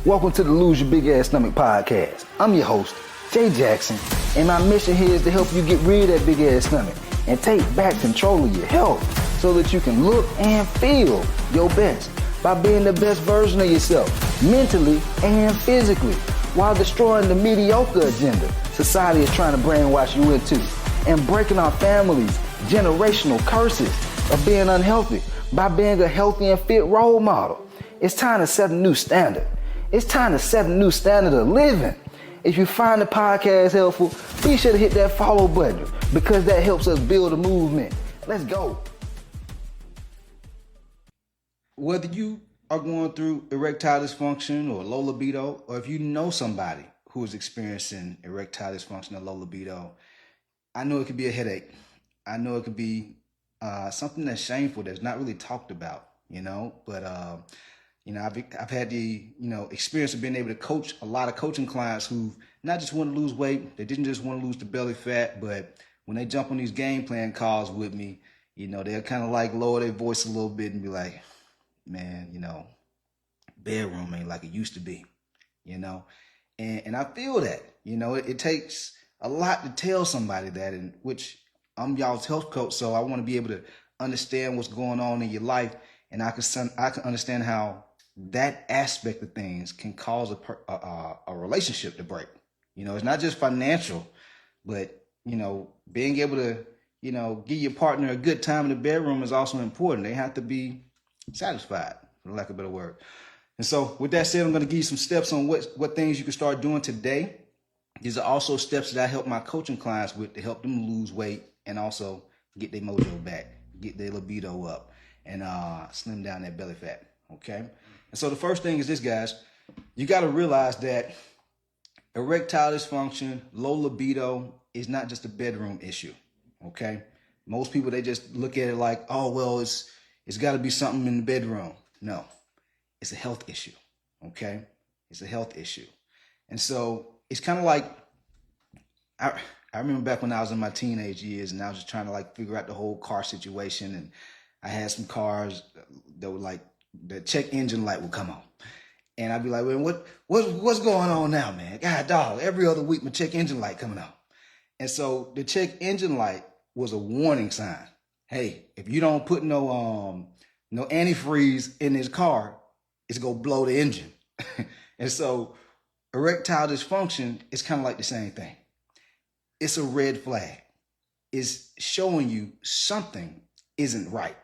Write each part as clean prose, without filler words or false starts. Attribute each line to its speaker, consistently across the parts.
Speaker 1: Welcome to the Lose Your Big Ass Stomach podcast. I'm your host, Jay Jackson, and my mission here is to help you get rid of that big ass stomach and take back control of your health so that you can look and feel your best by being the best version of yourself, mentally and physically, while destroying the mediocre agenda society is trying to brainwash you into, and breaking our families' generational curses of being unhealthy by being a healthy and fit role model. It's time to set a new standard. It's time to set a new standard of living. If you find the podcast helpful, be sure to hit that follow button because that helps us build a movement. Let's go. Whether you are going through erectile dysfunction or low libido, or if you know somebody who is experiencing erectile dysfunction or low libido, I know it could be a headache. I know it could be something that's shameful, that's not really talked about, but I've had the, experience of being able to coach a lot of coaching clients who not just want to lose weight, they didn't just want to lose the belly fat, but when they jump on these game plan calls with me, they'll kind of like lower their voice a little bit and be like, man, bedroom ain't like it used to be, and I feel that, it takes a lot to tell somebody that, and which I'm y'all's health coach, so I want to be able to understand what's going on in your life, and I can understand how that aspect of things can cause a relationship to break. It's not just financial, but being able to give your partner a good time in the bedroom is also important. They have to be satisfied, for lack of a better word. And so, with that said, I'm going to give you some steps on what things you can start doing today. These are also steps that I help my coaching clients with to help them lose weight and also get their mojo back, get their libido up, and slim down that belly fat. Okay. And so the first thing is this, guys. You got to realize that erectile dysfunction, low libido is not just a bedroom issue. Okay. Most people, they just look at it like, oh, well, it's got to be something in the bedroom. No, it's a health issue. Okay. It's a health issue. And so it's kind of like, I remember back when I was in my teenage years and I was just trying to figure out the whole car situation, and I had some cars that were like, the check engine light would come on. And I'd be like, well, what's going on now, man? God dog, every other week my check engine light coming on. And so the check engine light was a warning sign. Hey, if you don't put no antifreeze in this car, it's gonna blow the engine. And so erectile dysfunction is kind of like the same thing. It's a red flag. It's showing you something isn't right.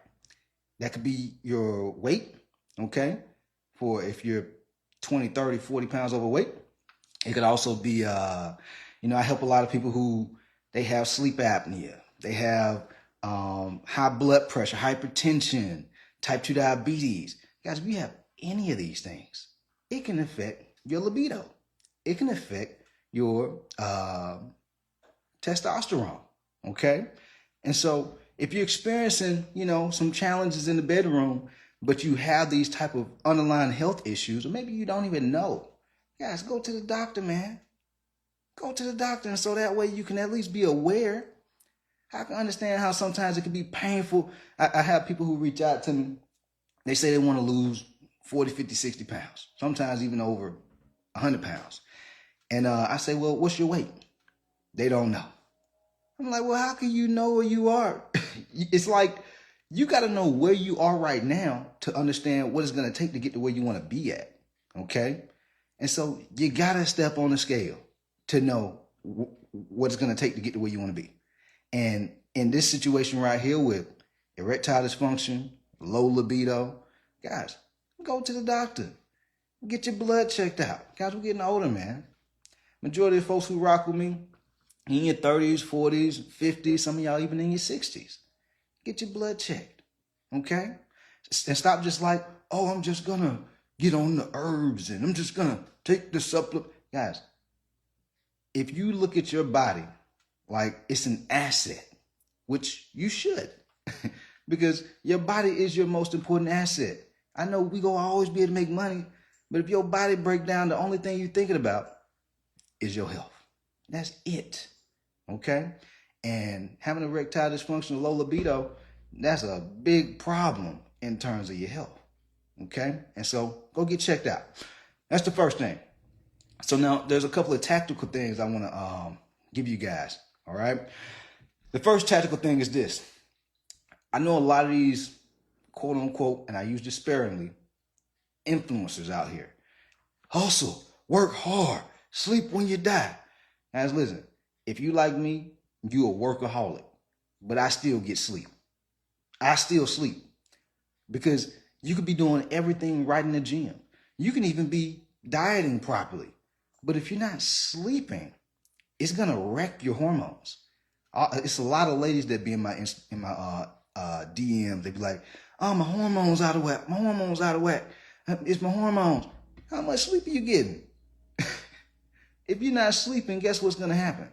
Speaker 1: That could be your weight, okay? For if you're 20, 30, 40 pounds overweight. It could also be, I help a lot of people who, they have sleep apnea. They have high blood pressure, hypertension, type 2 diabetes. Guys, if you have any of these things, it can affect your libido. It can affect your testosterone, okay? And so if you're experiencing, some challenges in the bedroom, but you have these type of underlying health issues, or maybe you don't even know, guys, go to the doctor, man. Go to the doctor, and so that way you can at least be aware. I can understand how sometimes it can be painful. I have people who reach out to me. They say they want to lose 40, 50, 60 pounds, sometimes even over 100 pounds. And I say, well, what's your weight? They don't know. I'm like, well, how can you know where you are? It's like, you got to know where you are right now to understand what it's going to take to get to where you want to be at. Okay. And so you got to step on the scale to know what it's going to take to get to where you want to be. And in this situation right here with erectile dysfunction, low libido, guys, go to the doctor. Get your blood checked out. Guys, we're getting older, man. Majority of folks who rock with me, in your 30s, 40s, 50s, some of y'all even in your 60s. Get your blood checked, okay? And stop just like, oh, I'm just going to get on the herbs and I'm just going to take the supplement. Guys, if you look at your body like it's an asset, which you should, because your body is your most important asset. I know we gonna always be able to make money, but if your body break down, the only thing you're thinking about is your health. That's it. Okay? And having erectile dysfunction, low libido, that's a big problem in terms of your health. Okay? And so go get checked out. That's the first thing. So now there's a couple of tactical things I want to give you guys. All right. The first tactical thing is this. I know a lot of these quote unquote, and I use this sparingly, influencers out here. Hustle, work hard, sleep when you die. Guys, listen, if you like me, you a workaholic, but I still get sleep. I still sleep because you could be doing everything right in the gym. You can even be dieting properly. But if you're not sleeping, it's going to wreck your hormones. It's a lot of ladies that be in my DMs. They be like, oh, my hormones out of whack. My hormones out of whack. It's my hormones. How much sleep are you getting? If you're not sleeping, guess what's going to happen?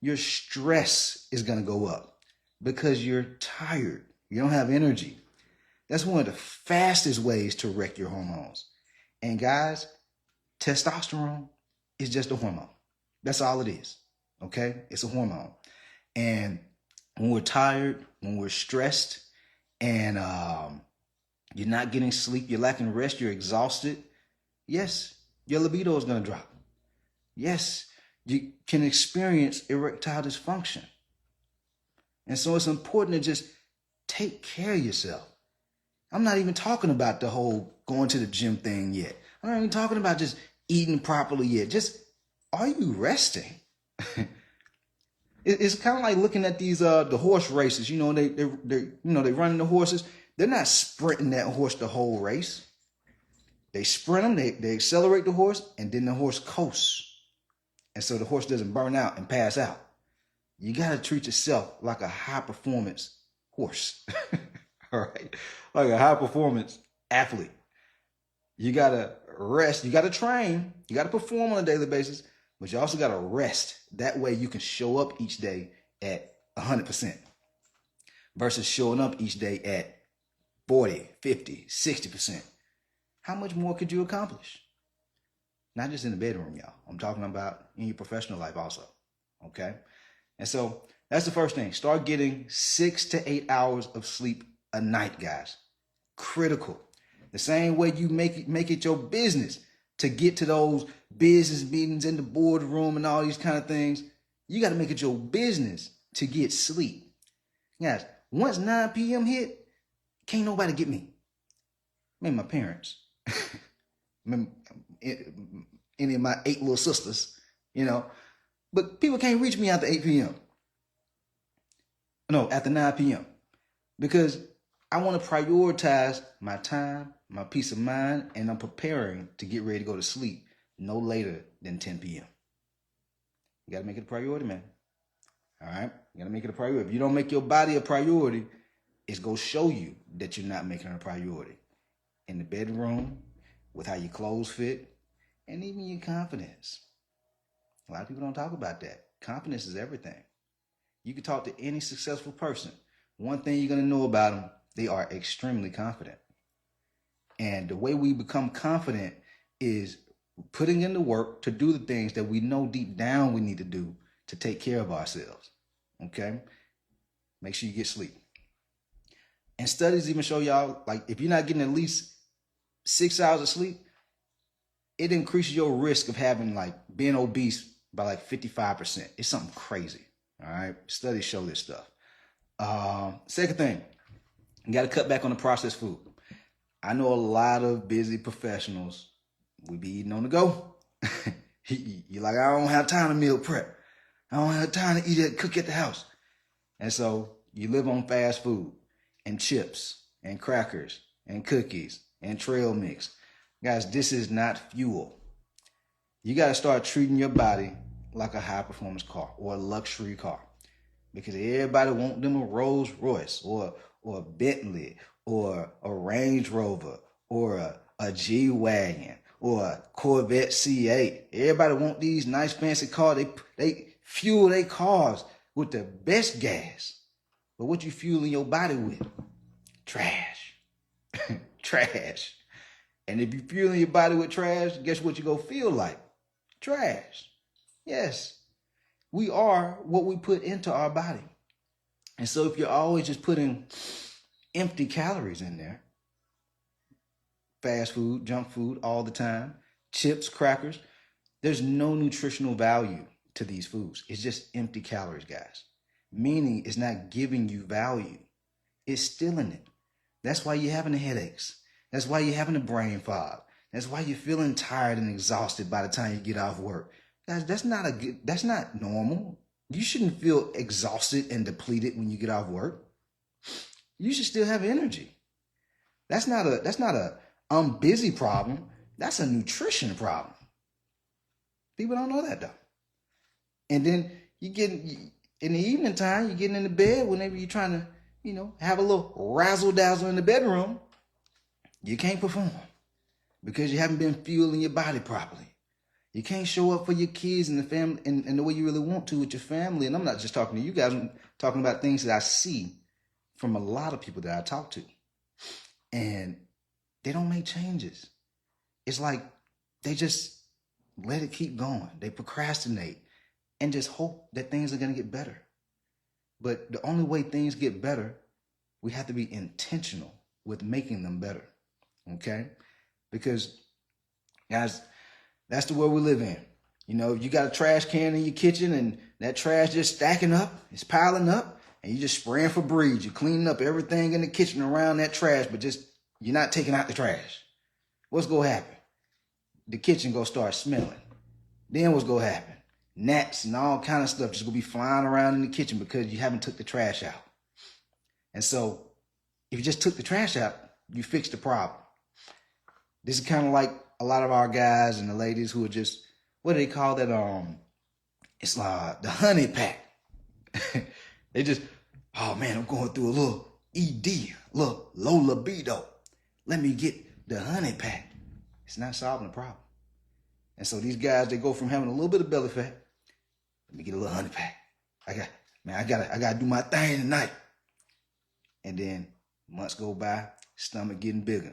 Speaker 1: Your stress is going to go up because you're tired. You don't have energy. That's one of the fastest ways to wreck your hormones. And guys, testosterone is just a hormone. That's all it is. Okay? It's a hormone. And when we're tired, when we're stressed, and you're not getting sleep, you're lacking rest, you're exhausted, yes, your libido is going to drop. Yes, you can experience erectile dysfunction. And so it's important to just take care of yourself. I'm not even talking about the whole going to the gym thing yet. I'm not even talking about just eating properly yet. Just, are you resting? It's kind of like looking at these the horse races. You know, they running the horses. They're not sprinting that horse the whole race. They sprint them. They accelerate the horse, and then the horse coasts. And so the horse doesn't burn out and pass out. You got to treat yourself like a high-performance horse. All right? Like a high-performance athlete. You got to rest. You got to train. You got to perform on a daily basis. But you also got to rest. That way you can show up each day at 100% versus showing up each day at 40, 50, 60%. How much more could you accomplish? Not just in the bedroom, y'all. I'm talking about in your professional life also. Okay? And so that's the first thing. Start getting 6 to 8 hours of sleep a night, guys. Critical. The same way you make it your business to get to those business meetings in the boardroom and all these kind of things, you got to make it your business to get sleep. Guys, once 9 p.m. hit, can't nobody get me. Maybe my parents. Any of my 8 little sisters, you know. But people can't reach me after 8 p.m. No, after 9 p.m. Because I want to prioritize my time, my peace of mind, and I'm preparing to get ready to go to sleep no later than 10 p.m. You got to make it a priority, man. All right? You got to make it a priority. If you don't make your body a priority, it's going to show you that you're not making it a priority. In the bedroom, with how your clothes fit, and even your confidence. A lot of people don't talk about that. Confidence is everything. You can talk to any successful person. One thing you're going to know about them, they are extremely confident. And the way we become confident is putting in the work to do the things that we know deep down we need to do to take care of ourselves. Okay? Make sure you get sleep. And studies even show y'all, like, if you're not getting at least 6 hours of sleep, it increases your risk of having, like, being obese by like 55%. It's something crazy. All right? Studies show this stuff. Second thing, you got to cut back on the processed food. I know a lot of busy professionals, we be eating on the go. You're like, I don't have time to meal prep. I don't have time to eat it, cook at the house. And so you live on fast food and chips and crackers and cookies and trail mix. Guys, this is not fuel. You got to start treating your body like a high-performance car or a luxury car. Because everybody want them a Rolls Royce or a Bentley or a Range Rover or a G-Wagon or a Corvette C8. Everybody want these nice fancy cars. They fuel their cars with the best gas. But what you fueling your body with? Trash. Trash. And if you fueling your body with trash, guess what you gonna feel like? Trash. Yes. We are what we put into our body. And so if you're always just putting empty calories in there, fast food, junk food all the time, chips, crackers. There's no nutritional value to these foods. It's just empty calories, guys. Meaning it's not giving you value. It's stealing it. That's why you're having the headaches. That's why you're having the brain fog. That's why you're feeling tired and exhausted by the time you get off work. Guys, that's not normal. You shouldn't feel exhausted and depleted when you get off work. You should still have energy. That's not a I'm busy problem. That's a nutrition problem. People don't know that though. And then you get in the evening time, you're getting into bed whenever you're trying to, have a little razzle dazzle in the bedroom. You can't perform because you haven't been fueling your body properly. You can't show up for your kids and the family and the way you really want to with your family. And I'm not just talking to you guys. I'm talking about things that I see from a lot of people that I talk to. And they don't make changes. It's like they just let it keep going. They procrastinate and just hope that things are going to get better. But the only way things get better, we have to be intentional with making them better. Okay? Because, guys, that's the world we live in. You got a trash can in your kitchen and that trash just stacking up, it's piling up, and you're just spraying Febreze. You're cleaning up everything in the kitchen around that trash, but you're not taking out the trash. What's going to happen? The kitchen going to start smelling. Then what's going to happen? Gnats and all kind of stuff just going to be flying around in the kitchen because you haven't took the trash out. And so if you just took the trash out, you fixed the problem. This is kind of like a lot of our guys and the ladies who are just, what do they call that? It's like the honey pack. They just, oh man, I'm going through a little ED, a little low libido. Let me get the honey pack. It's not solving the problem. And so these guys, they go from having a little bit of belly fat, let me get a little honey pack. I gotta do my thing tonight. And then months go by, stomach getting bigger.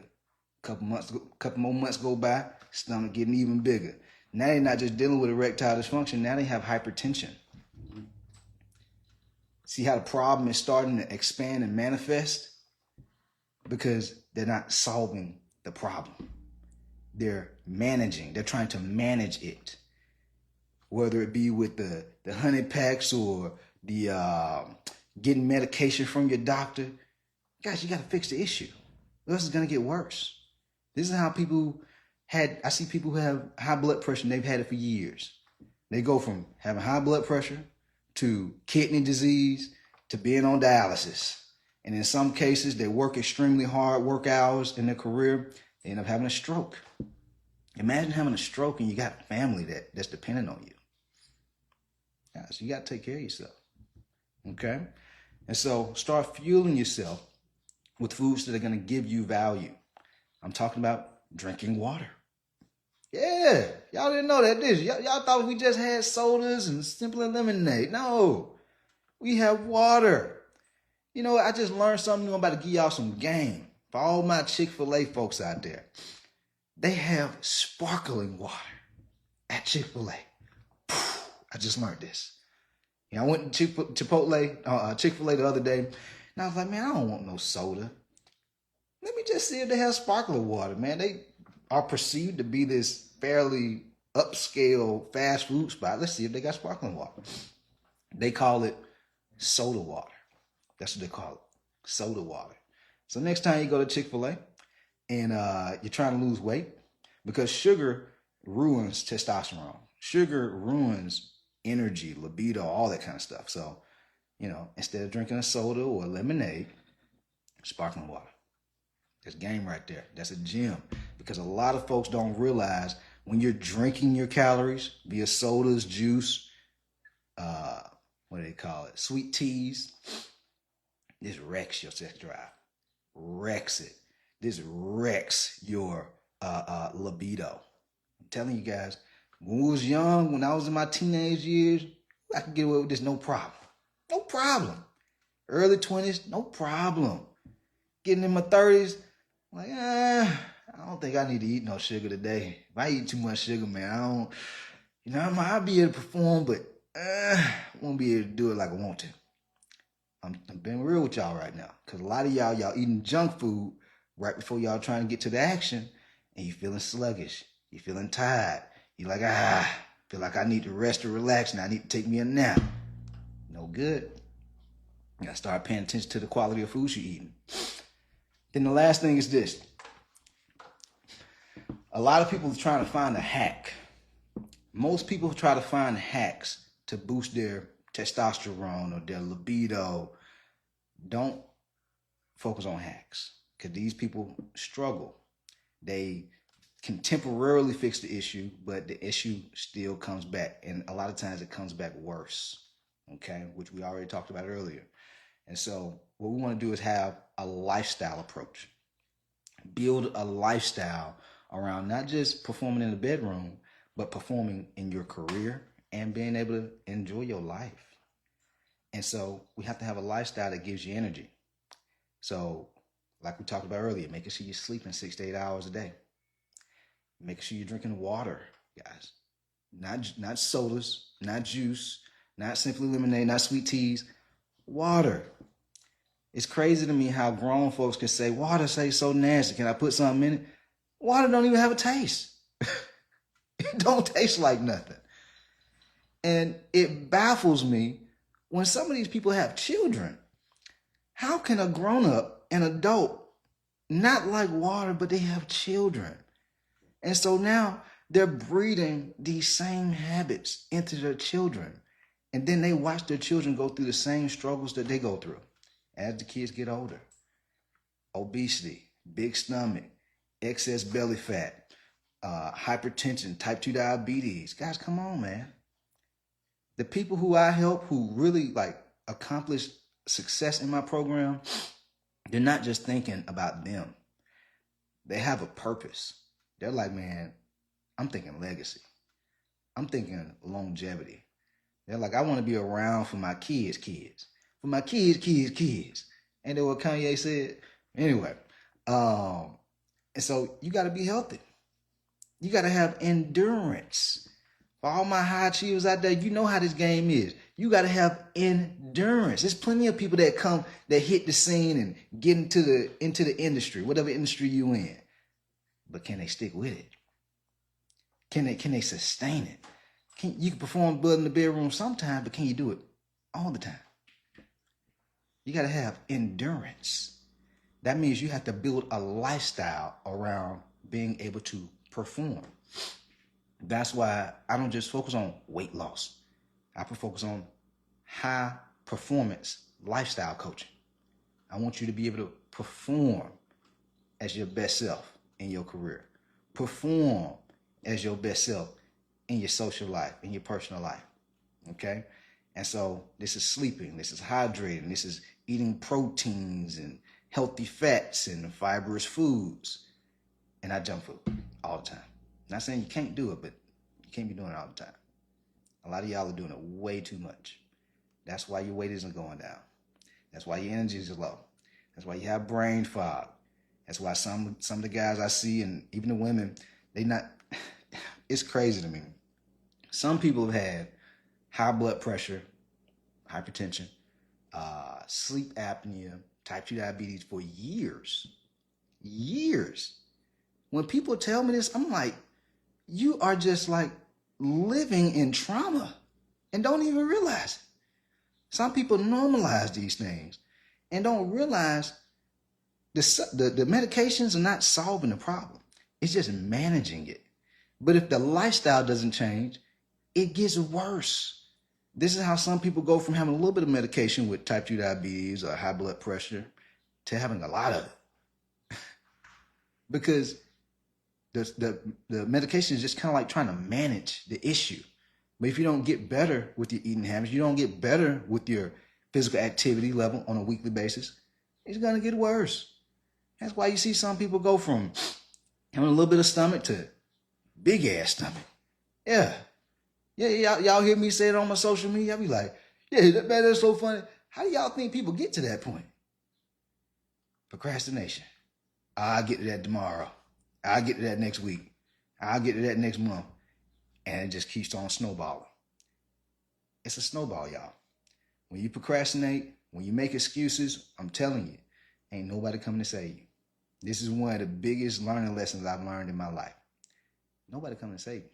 Speaker 1: Couple more months go by, stomach getting even bigger. Now they're not just dealing with erectile dysfunction, now they have hypertension. See how the problem is starting to expand and manifest? Because they're not solving the problem. They're trying to manage it. Whether it be with the honey packs or the getting medication from your doctor. Guys, you got to fix the issue. Or else it's going to get worse. This is how I see people who have high blood pressure and they've had it for years. They go from having high blood pressure to kidney disease to being on dialysis. And in some cases, they work extremely hard, work hours in their career, they end up having a stroke. Imagine having a stroke and you got family that's dependent on you. So you got to take care of yourself. Okay? And so start fueling yourself with foods that are going to give you value. I'm talking about drinking water. Yeah, y'all didn't know that, did you? Y'all thought we just had sodas and simple lemonade. No, we have water. I just learned something new. I'm about to give y'all some game. For all my Chick-fil-A folks out there, they have sparkling water at Chick-fil-A. I just learned this. I went to Chick-fil-A the other day, and I was like, man, I don't want no soda. Let me just see if they have sparkling water, man. They are perceived to be this fairly upscale fast food spot. Let's see if they got sparkling water. They call it soda water. That's what they call it, soda water. So next time you go to Chick-fil-A and you're trying to lose weight, because sugar ruins testosterone. Sugar ruins energy, libido, all that kind of stuff. So, instead of drinking a soda or a lemonade, sparkling water. That's game right there. That's a gem. Because a lot of folks don't realize when you're drinking your calories via sodas, juice, what do they call it? Sweet teas. This wrecks your sex drive. Wrecks it. This wrecks your libido. I'm telling you guys, when we was young, when I was in my teenage years, I could get away with this no problem. No problem. Early 20s, no problem. Getting in my 30s, like, I don't think I need to eat no sugar today. If I eat too much sugar, man, I'll be able to perform, but I won't be able to do it like I want to. I'm being real with y'all right now, because a lot of y'all eating junk food right before y'all trying to get to the action, and you feeling sluggish. You're feeling tired. You're like, feel like I need to rest or relax and I need to take me a nap. No good. You gotta start paying attention to the quality of foods you're eating. Then the last thing is this. A lot of people are trying to find a hack. Most people try to find hacks to boost their testosterone or their libido. Don't focus on hacks because these people struggle. They can temporarily fix the issue, but the issue still comes back. And a lot of times it comes back worse, okay, which we already talked about earlier. And so what we want to do is have a lifestyle approach. Build a lifestyle around not just performing in the bedroom, but performing in your career and being able to enjoy your life. And so we have to have a lifestyle that gives you energy. So like we talked about earlier, making sure you're sleeping 6 to 8 hours a day. Making sure you're drinking water, guys. Not sodas, not juice, not simply lemonade, not sweet teas. Water. It's crazy to me how grown folks can say, water tastes so nasty. Can I put something in it? Water don't even have a taste. It don't taste like nothing. And it baffles me when some of these people have children. How can a grown-up, an adult, not like water, but they have children? And so now they're breeding these same habits into their children. And then they watch their children go through the same struggles that they go through as the kids get older. Obesity, big stomach, excess belly fat, hypertension, type 2 diabetes. Guys, come on, man. The people who I help who really like accomplish success in my program, they're not just thinking about them. They have a purpose. They're like, man, I'm thinking legacy. I'm thinking longevity. They're like, I want to be around for my kids. For my kids. Ain't that what Kanye said? Anyway, and so you got to be healthy. You got to have endurance. For all my high achievers out there, you know how this game is. You got to have endurance. There's plenty of people that hit the scene and get into the industry, whatever industry you in. But can they stick with it? Can they sustain it? You can perform good in the bedroom sometimes, but can you do it all the time? You got to have endurance. That means you have to build a lifestyle around being able to perform. That's why I don't just focus on weight loss. I focus on high performance lifestyle coaching. I want you to be able to perform as your best self in your career. Perform as your best self in your social life, in your personal life. Okay? And so this is sleeping, this is hydrating, this is eating proteins and healthy fats and fibrous foods and not junk food all the time. Not saying you can't do it, but you can't be doing it all the time. A lot of y'all are doing it way too much. That's why your weight isn't going down. That's why your energy is low. That's why you have brain fog. That's why some of the guys I see, and even the women, it's crazy to me. Some people have had high blood pressure, hypertension, sleep apnea, type 2 diabetes for years. Years. When people tell me this, I'm like, you are just like living in trauma and don't even realize it. Some people normalize these things and don't realize the medications are not solving the problem. It's just managing it. But if the lifestyle doesn't change, it gets worse. This is how some people go from having a little bit of medication with type 2 diabetes or high blood pressure to having a lot of it. Because the medication is just kind of like trying to manage the issue. But if you don't get better with your eating habits, you don't get better with your physical activity level on a weekly basis, it's going to get worse. That's why you see some people go from having a little bit of stomach to big ass stomach. Yeah. Y'all hear me say it on my social media? I'll be like, yeah, that's so funny. How do y'all think people get to that point? Procrastination. I'll get to that tomorrow. I'll get to that next week. I'll get to that next month. And it just keeps on snowballing. It's a snowball, y'all. When you procrastinate, when you make excuses, I'm telling you, ain't nobody coming to save you. This is one of the biggest learning lessons I've learned in my life. Nobody coming to save you.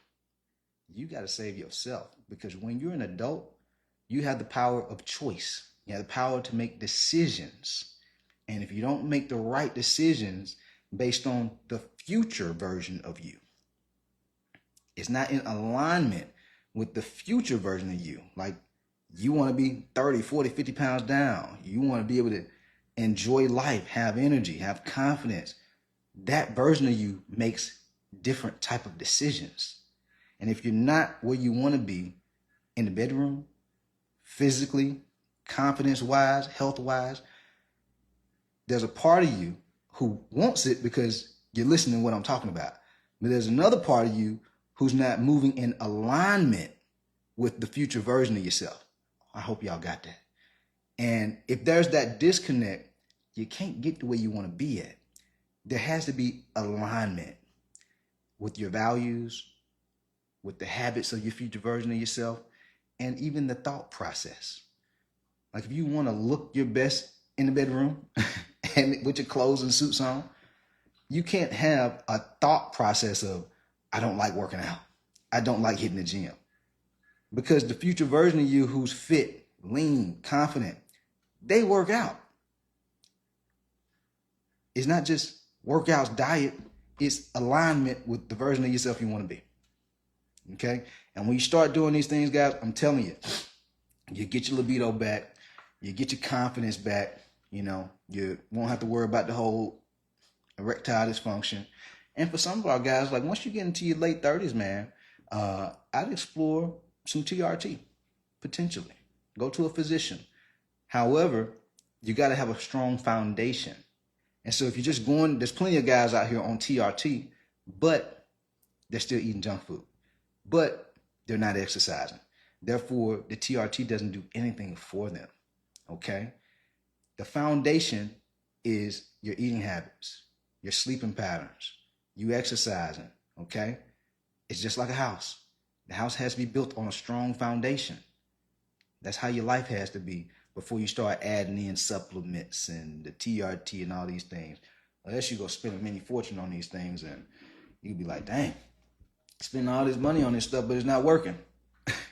Speaker 1: You got to save yourself, because when you're an adult, you have the power of choice. You have the power to make decisions. And if you don't make the right decisions based on the future version of you, it's not in alignment with the future version of you. Like, you want to be 30, 40, 50 pounds down. You want to be able to enjoy life, have energy, have confidence. That version of you makes different type of decisions. And if you're not where you want to be in the bedroom, physically, confidence-wise, health-wise, there's a part of you who wants it because you're listening to what I'm talking about. But there's another part of you who's not moving in alignment with the future version of yourself. I hope y'all got that. And if there's that disconnect, you can't get to where you want to be at. There has to be alignment with your values, with the habits of your future version of yourself, and even the thought process. Like, if you want to look your best in the bedroom and with your clothes and suits on, you can't have a thought process of, I don't like working out. I don't like hitting the gym. Because the future version of you who's fit, lean, confident, they work out. It's not just workouts, diet. It's alignment with the version of yourself you want to be. Okay? And when you start doing these things, guys, I'm telling you, you get your libido back. You get your confidence back. You know, you won't have to worry about the whole erectile dysfunction. And for some of our guys, like, once you get into your late 30s, man, I'd explore some TRT, potentially. Go to a physician. However, you got to have a strong foundation. And so if you're just going, there's plenty of guys out here on TRT, but they're still eating junk food. But they're not exercising. Therefore, the TRT doesn't do anything for them, okay? The foundation is your eating habits, your sleeping patterns, you exercising, okay? It's just like a house. The house has to be built on a strong foundation. That's how your life has to be before you start adding in supplements and the TRT and all these things. Unless you go spend a mini fortune on these things and you'll be like, dang, spending all this money on this stuff, but it's not working.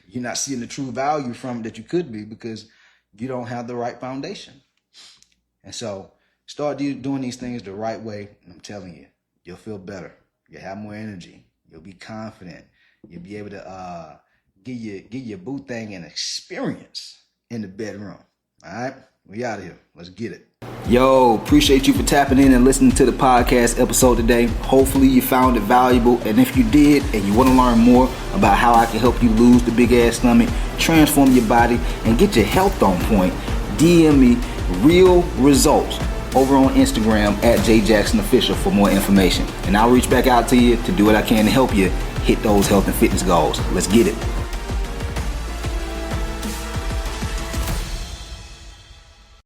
Speaker 1: You're not seeing the true value from it that you could be because you don't have the right foundation. And so start doing these things the right way, and I'm telling you, you'll feel better. You'll have more energy. You'll be confident. You'll be able to give your boo thing an experience in the bedroom. All right? We out of here. Let's get it. Yo, appreciate you for tapping in and listening to the podcast episode today. Hopefully you found it valuable. And if you did and you want to learn more about how I can help you lose the big ass stomach, transform your body, and get your health on point, DM me real results over on Instagram at JJacksonOfficial for more information. And I'll reach back out to you to do what I can to help you hit those health and fitness goals. Let's get it.